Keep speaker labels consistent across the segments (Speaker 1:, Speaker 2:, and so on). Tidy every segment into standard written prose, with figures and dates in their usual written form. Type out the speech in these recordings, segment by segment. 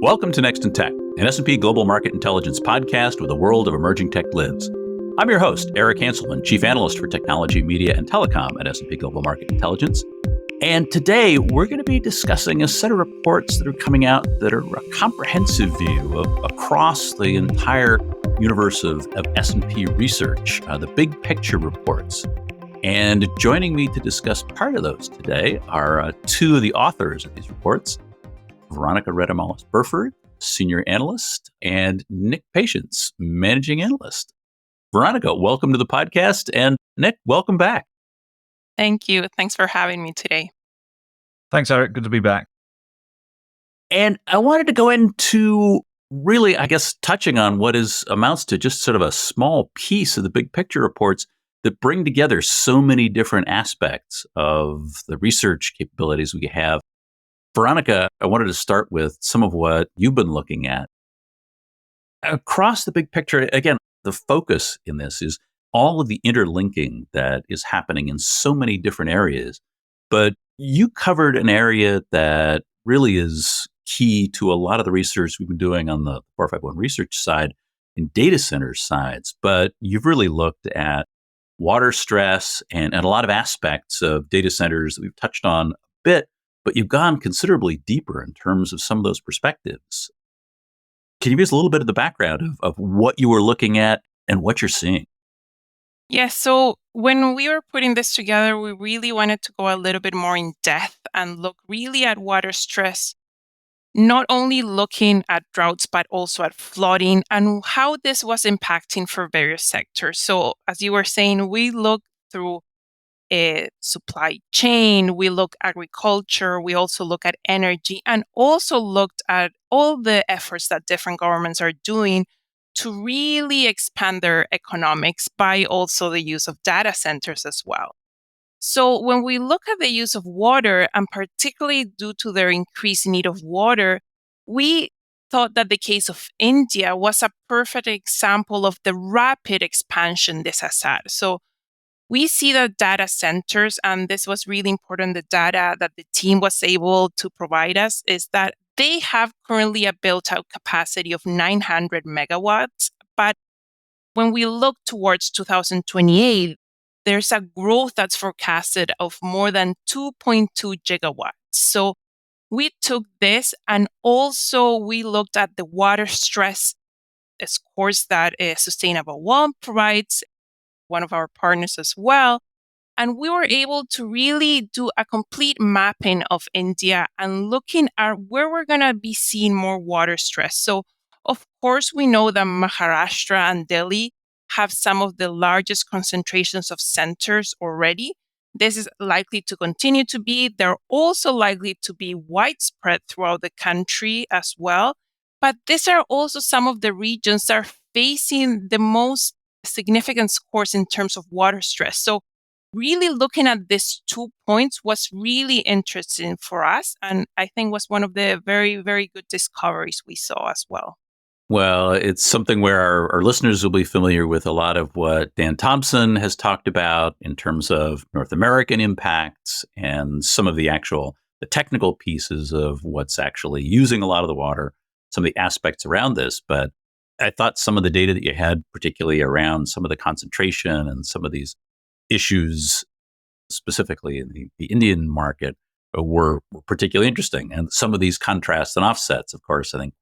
Speaker 1: Welcome to Next in Tech, an S&P Global Market Intelligence podcast where the world of emerging tech lives. I'm your host, Eric Hanselman, Chief Analyst for Technology, Media, and Telecom at S&P Global Market Intelligence. And today, we're going to be discussing a set of reports that are coming out that are a comprehensive view of across the entire universe of S&P research, the big picture reports. And joining me to discuss part of those today are two of the authors of these reports, Veronica Retamales Burford, Senior Analyst, and Nick Patience, Managing Analyst. Veronica, welcome to the podcast, and Nick, welcome back.
Speaker 2: Thank you. Thanks for having me today.
Speaker 3: Thanks, Eric. Good to be back.
Speaker 1: And I wanted to go into really, touching on what amounts to just sort of a small piece of the big picture reports that bring together so many different aspects of the research capabilities we have. Veronica, I wanted to start with some of what you've been looking at. Across the big picture, again, the focus in this is all of the interlinking that is happening in so many different areas. But you covered an area that really is key to a lot of the research we've been doing on the 451 research side and data center sides. But you've really looked at water stress and a lot of aspects of data centers that we've touched on a bit, but you've gone considerably deeper in terms of some of those perspectives. Can you give us a little bit of the background of what you were looking at and what you're seeing?
Speaker 2: Yeah, so when we were putting this together, we really wanted to go a little bit more in depth and look really at water stress, not only looking at droughts, but also at flooding and how this was impacting for various sectors. So as you were saying, we looked through a supply chain, we look at agriculture, we also look at energy, and also looked at all the efforts that different governments are doing to really expand their economics by also the use of data centers as well. So when we look at the use of water, and particularly due to their increased need of water, we thought that the case of India was a perfect example of the rapid expansion this has had. So we see that data centers, and this was really important, the data that the team was able to provide us, is that they have currently a built-out capacity of 900 megawatts. But when we look towards 2028, there's a growth that's forecasted of more than 2.2 gigawatts. So we took this and also we looked at the water stress scores that Sustainable One provides, one of our partners as well. And we were able to really do a complete mapping of India and looking at where we're going to be seeing more water stress. So, of course, we know that Maharashtra and Delhi have some of the largest concentrations of centers already. This is likely to continue to be. They're also likely to be widespread throughout the country as well. But these are also some of the regions that are facing the most significant scores in terms of water stress. So really looking at these 2 points was really interesting for us, and I think was one of the very, very good discoveries we saw as well.
Speaker 1: Well, it's something where our listeners will be familiar with a lot of what Dan Thompson has talked about in terms of North American impacts and some of the technical pieces of what's actually using a lot of the water, some of the aspects around this. But I thought some of the data that you had, particularly around some of the concentration and some of these issues, specifically in the Indian market, were particularly interesting. And some of these contrasts and offsets, of course, I think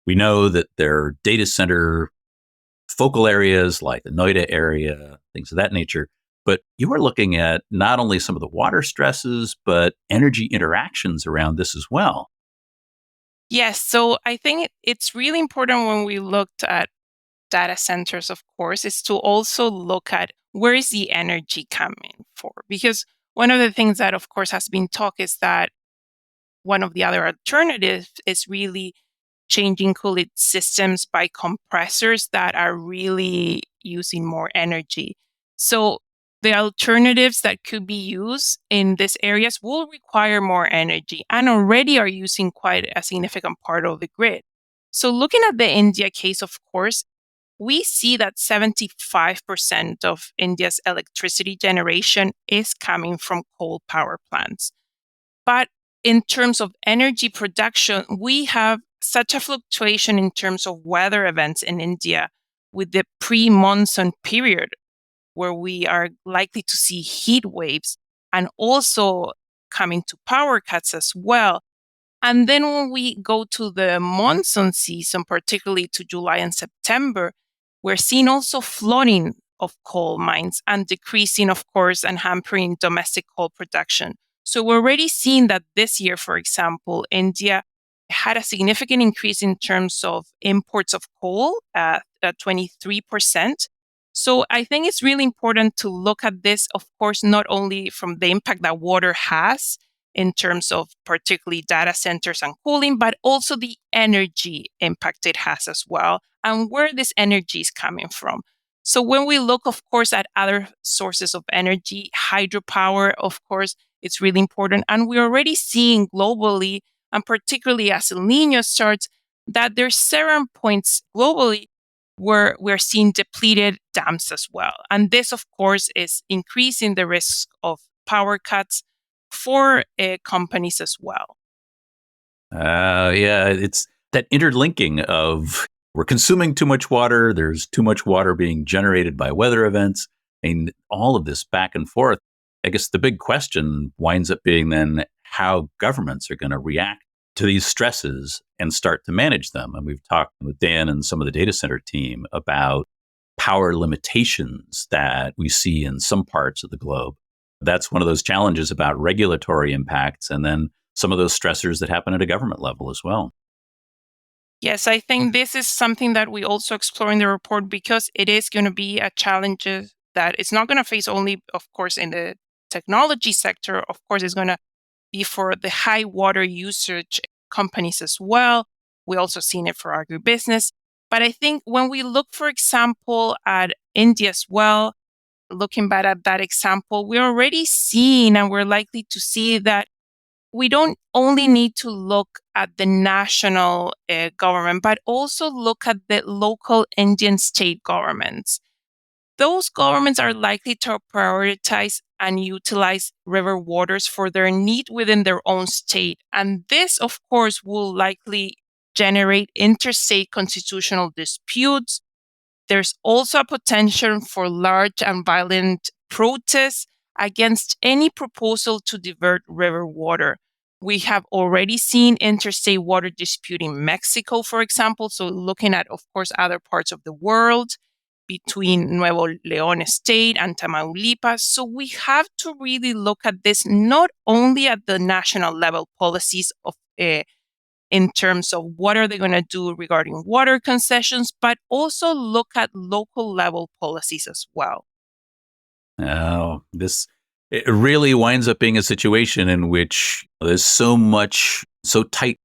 Speaker 1: we know that there are data center focal areas like the Noida area, things of that nature. But you were looking at not only some of the water stresses, but energy interactions around this as well.
Speaker 2: Yes, so I think it's really important when we looked at data centers, of course, is to also look at where is the energy coming for? Because one of the things that, of course, has been talked is that one of the other alternatives is really changing cooling systems by compressors that are really using more energy. So the alternatives that could be used in these areas will require more energy and already are using quite a significant part of the grid. So looking at the India case, of course, we see that 75% of India's electricity generation is coming from coal power plants. But in terms of energy production, we have such a fluctuation in terms of weather events in India with the pre-monsoon period, where we are likely to see heat waves and also coming to power cuts as well. And then when we go to the monsoon season, particularly to July and September, we're seeing also flooding of coal mines and decreasing, of course, and hampering domestic coal production. So we're already seeing that this year, for example, India had a significant increase in terms of imports of coal at 23%. So I think it's really important to look at this, of course, not only from the impact that water has in terms of particularly data centers and cooling, but also the energy impact it has as well, and where this energy is coming from. So when we look, of course, at other sources of energy, hydropower, of course, it's really important. And we're already seeing globally, and particularly as El Nino starts, that there's certain points globally where we're seeing depleted dams as well. And this, of course, is increasing the risk of power cuts for companies as well.
Speaker 1: Yeah, it's that interlinking of we're consuming too much water, there's too much water being generated by weather events, and all of this back and forth. I guess the big question winds up being then how governments are going to react to these stresses and start to manage them. And we've talked with Dan and some of the data center team about power limitations that we see in some parts of the globe. That's one of those challenges about regulatory impacts and then some of those stressors that happen at a government level as well.
Speaker 2: Yes, I think this is something that we also explore in the report because it is going to be a challenge that it's not going to face only, of course, in the technology sector. Of course, it's going to be for the high water usage companies as well. We also seen it for agribusiness. But I think when we look, for example, at India as well, looking back at that example, we're already seeing and we're likely to see that we don't only need to look at the national government, but also look at the local Indian state governments. Those governments are likely to prioritize and utilize river waters for their need within their own state. And this, of course, will likely generate interstate constitutional disputes. There's also a potential for large and violent protests against any proposal to divert river water. We have already seen interstate water dispute in Mexico, for example. So looking at, of course, other parts of the world between Nuevo León state and Tamaulipas. So we have to really look at this not only at the national level policies of in terms of what are they going to do regarding water concessions, but also look at local level policies as well.
Speaker 1: Oh, it really winds up being a situation in which there's so tight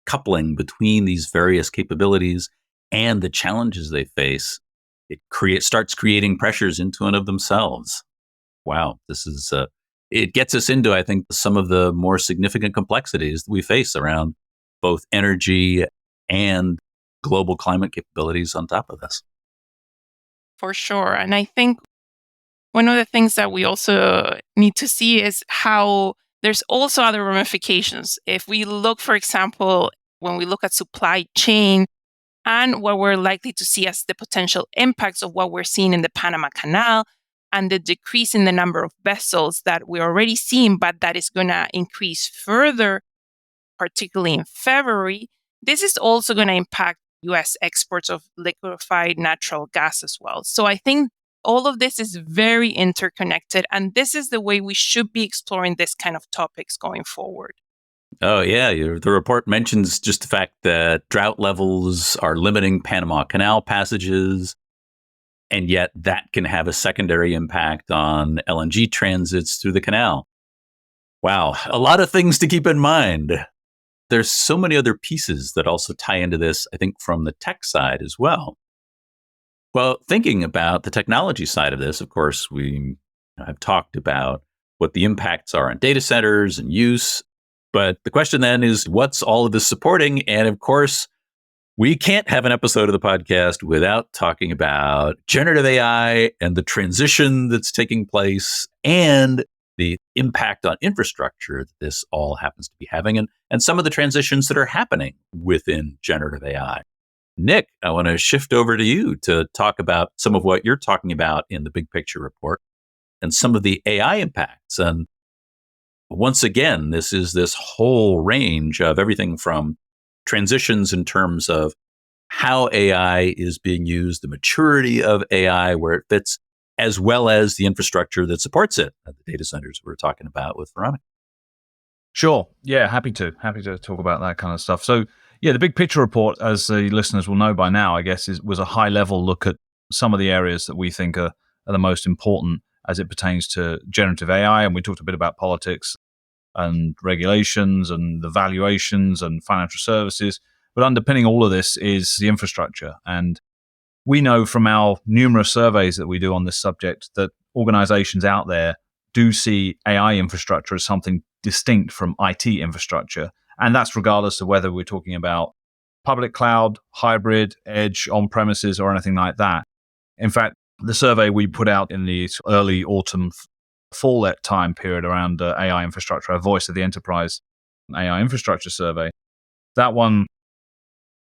Speaker 1: coupling between these various capabilities and the challenges they face. It starts creating pressures into and of themselves. Wow, it gets us into, I think, some of the more significant complexities that we face around both energy and global climate capabilities on top of this.
Speaker 2: For sure. And I think one of the things that we also need to see is how there's also other ramifications. If we look, for example, when we look at supply chain and what we're likely to see as the potential impacts of what we're seeing in the Panama Canal and the decrease in the number of vessels that we're already seeing, but that is going to increase further, particularly in February, this is also going to impact US exports of liquefied natural gas as well. So I think all of this is very interconnected, and this is the way we should be exploring this kind of topics going forward.
Speaker 1: Oh, yeah. The report mentions just the fact that drought levels are limiting Panama Canal passages, and yet that can have a secondary impact on LNG transits through the canal. Wow. A lot of things to keep in mind. There's so many other pieces that also tie into this, I think, from the tech side as well. Well, thinking about the technology side of this, of course, we have talked about what the impacts are on data centers and use. But the question then is, what's all of this supporting? And of course, we can't have an episode of the podcast without talking about generative AI and the transition that's taking place and the impact on infrastructure that this all happens to be having, and some of the transitions that are happening within generative AI. Nick, I want to shift over to you to talk about some of what you're talking about in the big picture report and some of the AI impacts. And once again, this is this whole range of everything from transitions in terms of how AI is being used, the maturity of AI, where it fits, as well as the infrastructure that supports it at the data centers we're talking about with Veronica.
Speaker 3: Sure. Yeah, happy to talk about that kind of stuff. So, yeah, the big picture report, as the listeners will know by now, I guess, was a high level look at some of the areas that we think are the most important as it pertains to generative AI. And we talked a bit about politics and regulations and the valuations and financial services. But underpinning all of this is the infrastructure. And we know from our numerous surveys that we do on this subject that organizations out there do see AI infrastructure as something distinct from IT infrastructure. And that's regardless of whether we're talking about public cloud, hybrid, edge, on-premises, or anything like that. In fact, the survey we put out in the early autumn, fall time period around AI infrastructure, our Voice of the Enterprise AI infrastructure survey, that one,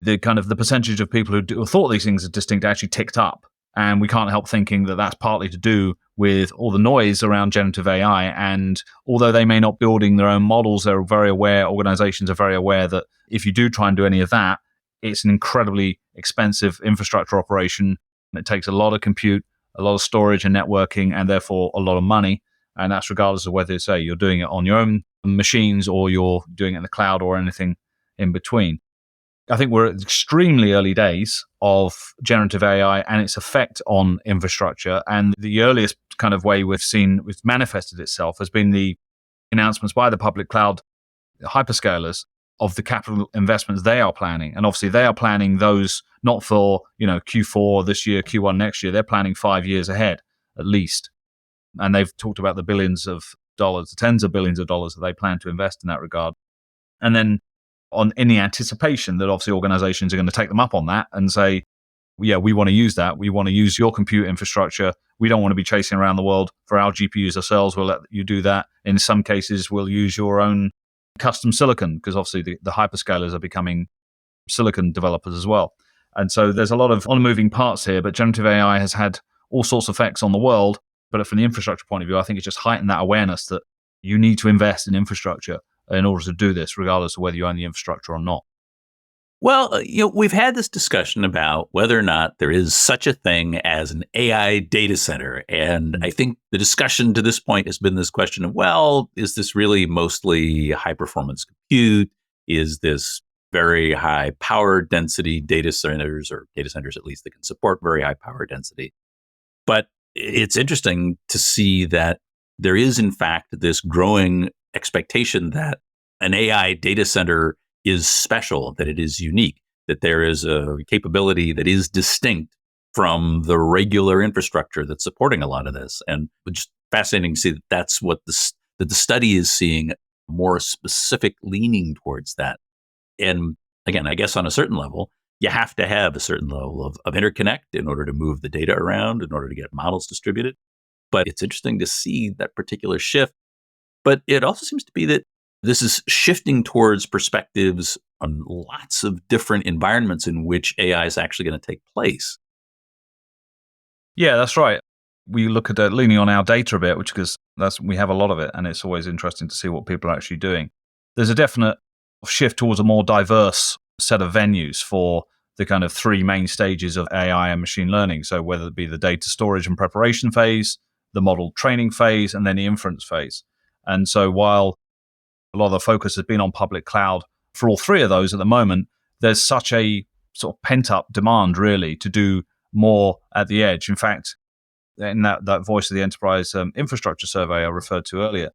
Speaker 3: the percentage of people who thought these things are distinct actually ticked up. And we can't help thinking that that's partly to do with all the noise around generative AI. And although they may not be building their own models, organizations are very aware that if you do try and do any of that, it's an incredibly expensive infrastructure operation. It takes a lot of compute, a lot of storage and networking, and therefore a lot of money. And that's regardless of whether, say, you're doing it on your own machines or you're doing it in the cloud or anything in between. I think we're at extremely early days of generative AI and its effect on infrastructure. And the earliest kind of way we've seen it's manifested itself has been the announcements by the public cloud hyperscalers of the capital investments they are planning. And obviously they are planning those not for, Q4 this year, Q1 next year. They're planning 5 years ahead, at least. And they've talked about the billions of dollars, the tens of billions of dollars that they plan to invest in that regard. And then in the anticipation that obviously organizations are going to take them up on that and say, yeah, we want to use that. We want to use your compute infrastructure. We don't want to be chasing around the world for our GPUs ourselves. We'll let you do that. In some cases, we'll use your own custom silicon because obviously the hyperscalers are becoming silicon developers as well. And so there's a lot of moving parts here, but generative AI has had all sorts of effects on the world. But from the infrastructure point of view, I think it's just heightened that awareness that you need to invest in infrastructure in order to do this, regardless of whether you own the infrastructure or not.
Speaker 1: Well, we've had this discussion about whether or not there is such a thing as an AI data center. And I think the discussion to this point has been this question of, well, is this really mostly high performance compute? Is this very high power density data centers, or data centers at least that can support very high power density? But it's interesting to see that there is, in fact, this growing expectation that an AI data center is special, that it is unique, that there is a capability that is distinct from the regular infrastructure that's supporting a lot of this. And it's just fascinating to see that that's what that the study is seeing, more specific leaning towards that. And again, I guess on a certain level, you have to have a certain level of interconnect in order to move the data around, in order to get models distributed. But it's interesting to see that particular shift. But it also seems to be that this is shifting towards perspectives on lots of different environments in which AI is actually going to take place.
Speaker 3: Yeah, that's right. We look at leaning on our data a bit, because we have a lot of it, and it's always interesting to see what people are actually doing. There's a definite shift towards a more diverse set of venues for the kind of three main stages of AI and machine learning. So whether it be the data storage and preparation phase, the model training phase, and then the inference phase. And so while a lot of the focus has been on public cloud for all three of those at the moment, there's such a sort of pent-up demand, really, to do more at the edge. In fact, in that Voice of the Enterprise infrastructure survey I referred to earlier,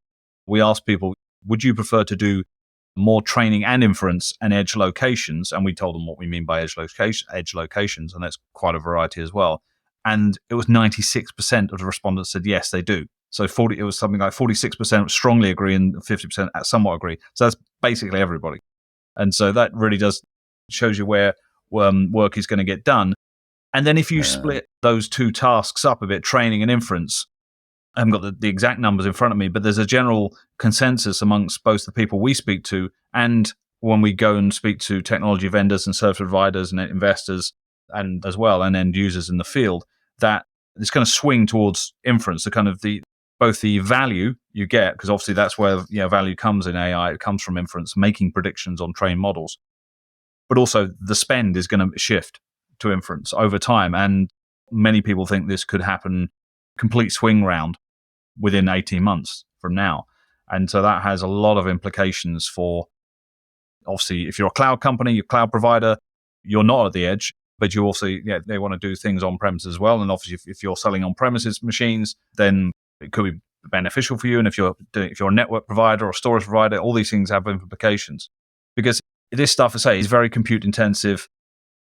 Speaker 3: we asked people, would you prefer to do more training and inference and edge locations? And we told them what we mean by edge locations, and that's quite a variety as well. And it was 96% of the respondents said yes, they do. So it was something like 46% strongly agree and 50% somewhat agree. So that's basically everybody. And so that really shows you where work is going to get done. And then if you split those two tasks up a bit, training and inference, I haven't got the exact numbers in front of me, but there's a general consensus amongst both the people we speak to and when we go and speak to technology vendors and service providers and investors and as well and end users in the field, that it's going to swing towards inference, the kind of both the value you get, because obviously that's where value comes in AI. It comes from inference, making predictions on trained models, but also the spend is going to shift to inference over time. And many people think this could happen complete swing round within 18 months from now. And so that has a lot of implications for, obviously, if you're a cloud company, your cloud provider, you're not at the edge, but you also, they want to do things on premises as well. And obviously, if you're selling on premises machines, then it could be beneficial for you. And if you're a network provider or storage provider, all these things have implications because this stuff, I say, is very compute intensive.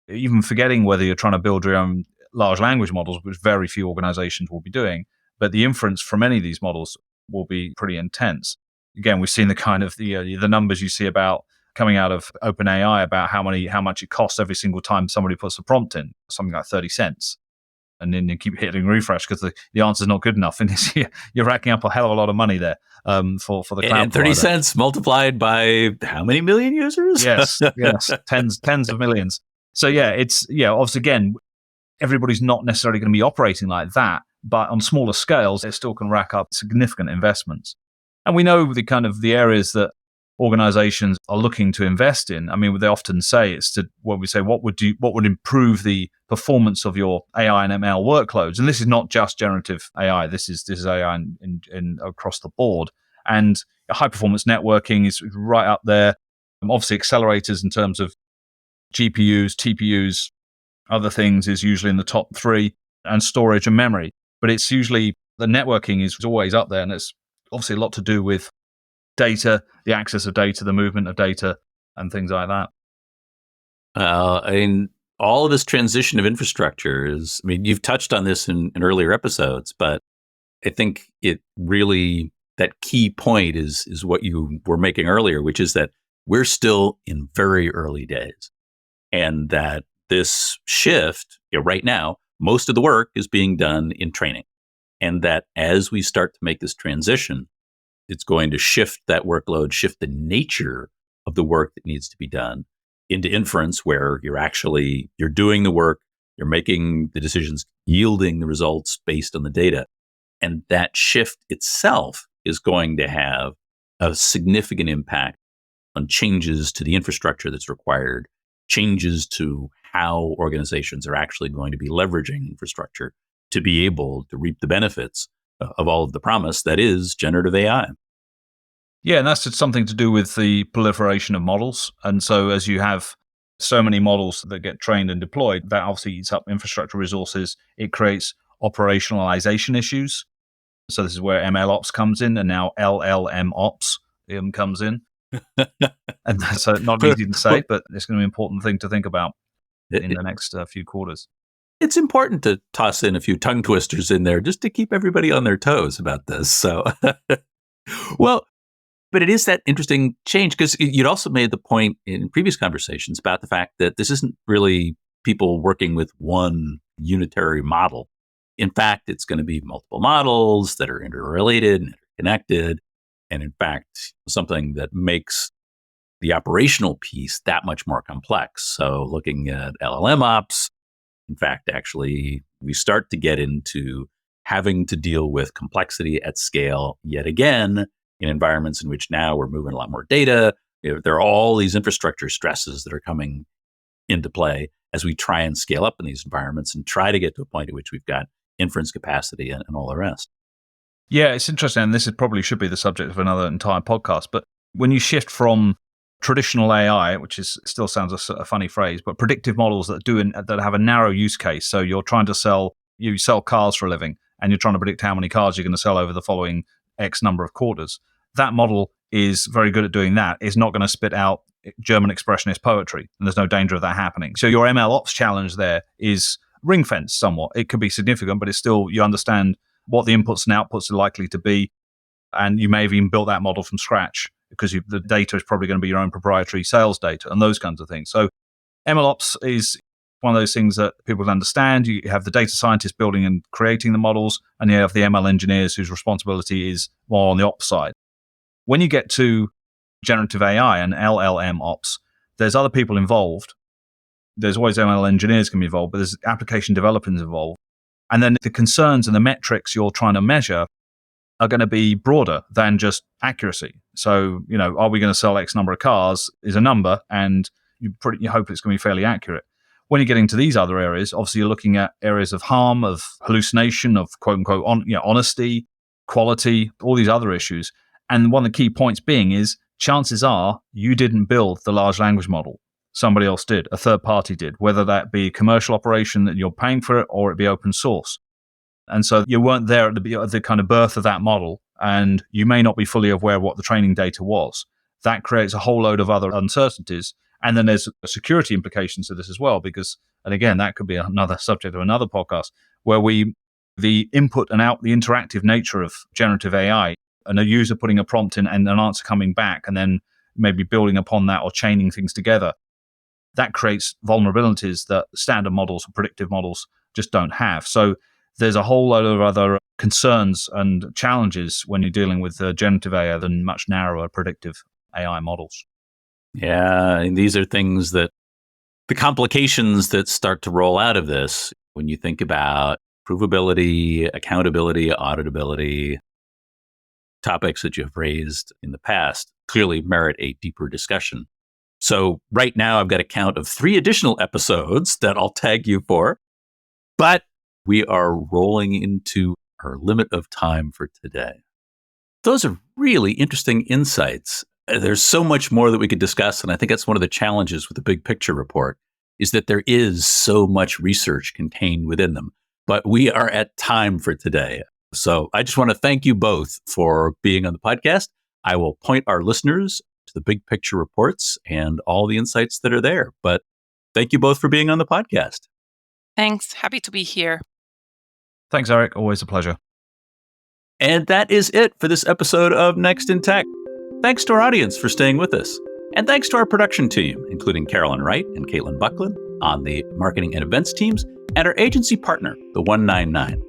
Speaker 3: Even forgetting whether you're trying to build your own large language models, which very few organizations will be doing, but the inference from any of these models will be pretty intense. Again, we've seen the kind of the numbers you see about coming out of OpenAI about how much it costs every single time somebody puts a prompt in, something like 30 cents. And then you keep hitting refresh because the answer's not good enough. And you're racking up a hell of a lot of money there for the cloud
Speaker 1: and 30
Speaker 3: provider.
Speaker 1: cents multiplied by how many million users?
Speaker 3: Yes, tens of millions. So obviously, again, everybody's not necessarily going to be operating like that, but on smaller scales, it still can rack up significant investments. And we know the areas that organizations are looking to invest in. I mean, they often say what would improve the performance of your AI and ML workloads. And this is not just generative AI. This is AI in across the board. And high performance networking is right up there. Obviously, accelerators in terms of GPUs, TPUs, other things is usually in the top 3, and storage and memory. But it's usually the networking is always up there, and it's obviously a lot to do with data, the access of data, the movement of data, and things like that.
Speaker 1: All of this transition of infrastructure is, you've touched on this in earlier episodes, but I think it really, that key point is what you were making earlier, which is that we're still in very early days. And that this shift, right now, most of the work is being done in training. And that as we start to make this transition, it's going to shift that workload, shift the nature of the work that needs to be done into inference, where you're doing the work, you're making the decisions, yielding the results based on the data. And that shift itself is going to have a significant impact on changes to the infrastructure that's required, changes to how organizations are actually going to be leveraging infrastructure to be able to reap the benefits of all of the promise that is generative AI.
Speaker 3: Yeah, and that's something to do with the proliferation of models. And so as you have so many models that get trained and deployed, that obviously eats up infrastructure resources. It creates operationalization issues. So this is where ML ops comes in, and now LLM ops comes in. And that's not easy to say, but it's going to be an important thing to think about in the next few quarters.
Speaker 1: It's important to toss in a few tongue twisters in there just to keep everybody on their toes about this. So, well, but it is that interesting change, because you'd also made the point in previous conversations about the fact that this isn't really people working with one unitary model. In fact, it's going to be multiple models that are interrelated and interconnected. And in fact, something that makes the operational piece that much more complex. So looking at LLM ops, in fact, actually, we start to get into having to deal with complexity at scale yet again in environments in which now we're moving a lot more data. There are all these infrastructure stresses that are coming into play as we try and scale up in these environments and try to get to a point at which we've got inference capacity and all the rest.
Speaker 3: Yeah, it's interesting, and this probably should be the subject of another entire podcast, but when you shift from traditional AI, which still sounds a funny phrase, but predictive models that have a narrow use case. So you're trying to sell cars for a living, and you're trying to predict how many cars you're going to sell over the following X number of quarters. That model is very good at doing that. It's not going to spit out German expressionist poetry, and there's no danger of that happening. So your ML ops challenge there is ring-fenced somewhat. It could be significant, but it's still, you understand what the inputs and outputs are likely to be, and you may have even built that model from scratch, because the data is probably going to be your own proprietary sales data and those kinds of things. So MLOps is one of those things that people understand. You have the data scientists building and creating the models, and you have the ML engineers whose responsibility is more on the ops side. When you get to generative AI and LLM ops, there's other people involved. There's always ML engineers can be involved, but there's application developers involved. And then the concerns and the metrics you're trying to measure are going to be broader than just accuracy. So, are we going to sell X number of cars is a number, and you hope it's going to be fairly accurate. When you get into these other areas, obviously you're looking at areas of harm, of hallucination, of quote unquote honesty, quality, all these other issues. And one of the key points being is chances are you didn't build the large language model. Somebody else did, a third party did, whether that be a commercial operation that you're paying for it or it be open source. And so you weren't there at the kind of birth of that model, and you may not be fully aware of what the training data was. That creates a whole load of other uncertainties. And then there's security implications to this as well, because, and again, that could be another subject of another podcast, where the input and out, the interactive nature of generative AI, and a user putting a prompt in and an answer coming back, and then maybe building upon that or chaining things together, that creates vulnerabilities that standard models or predictive models just don't have. So there's a whole load of other concerns and challenges when you're dealing with generative AI than much narrower predictive AI models.
Speaker 1: Yeah, and these are things that the complications that start to roll out of this when you think about provability, accountability, auditability, topics that you've raised in the past clearly merit a deeper discussion. So right now I've got a count of 3 additional episodes that I'll tag you for, but we are rolling into our limit of time for today. Those are really interesting insights. There's so much more that we could discuss, and I think that's one of the challenges with the big picture report, is that there is so much research contained within them. But we are at time for today. So I just want to thank you both for being on the podcast. I will point our listeners to the big picture reports and all the insights that are there. But thank you both for being on the podcast.
Speaker 2: Thanks. Happy to be here.
Speaker 3: Thanks, Eric. Always a pleasure.
Speaker 1: And that is it for this episode of Next in Tech. Thanks to our audience for staying with us. And thanks to our production team, including Carolyn Wright and Caitlin Buckland on the marketing and events teams, and our agency partner, the 199.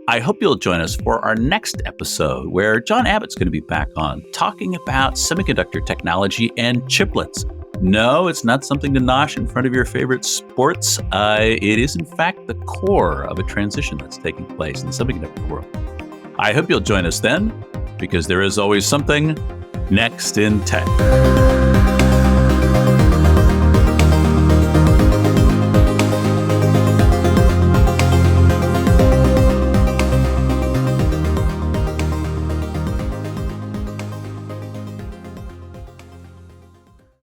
Speaker 1: I hope you'll join us for our next episode, where John Abbott's going to be back on talking about semiconductor technology and chiplets. No, it's not something to nosh in front of your favorite sports. It is, in fact, the core of a transition that's taking place in the semiconductor world. I hope you'll join us then, because there is always something next in tech.